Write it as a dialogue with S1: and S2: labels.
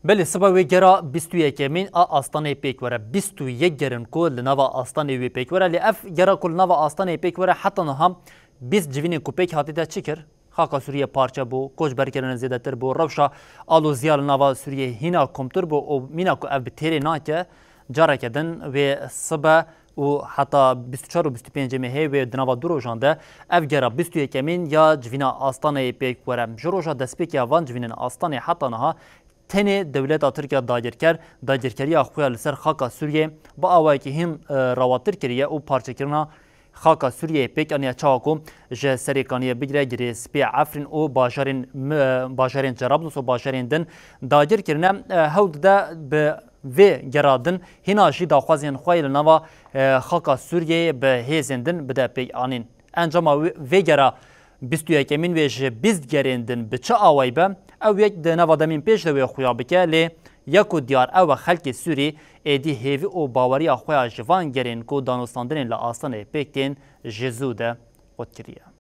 S1: بله سبا وی گرا 21 من آستانه پیکوره 21 گرن کو لنوا آستانه وی پیکوره لی اف گرا کل نوا آستانه پیکوره حتی نهم 20 جوین کو پیک هاتی ده چیکر خاکا سوریه پارچه بو کوچ برکرن زیاده تر بو روشا آلو زیال نوا سوریه هینا کمتر بو او مینا کو اف بتری ناکه جاره کدن و سبا و حتی 24 و 25 مهی و دنوا دو روزانده اف گرا 21 من یا جوینا آستانه پیکوره جروجا دسپیک یا وان جوینن آستانه حتی نها تنه دولت ترکیه داگیرکاری خویا لسر خاکا سوریه با آوایی که هم رواتر کریه و پارچه کرنا خاکا سوریه پیک انیا چاکو جه سریکانیه بگیره گری سپی عفرین و باشارین جرابلس و باشارین دن داگیر کرنه هود ده به و گرادن هناشی داخوازین خواه لنوا خاکا سوریه به هیزندن بده پیک آنین انجام و گرا 21 من ویج 20 گریندن به چه آوایی به او یک دنوا دمین پیش دوی خویا بکه لی یکو دیار او خلک سوری ایدی هیوی او باوری خویا جوان گرین کو دانستاندن لآستان پیکتین جزو ده قد کریه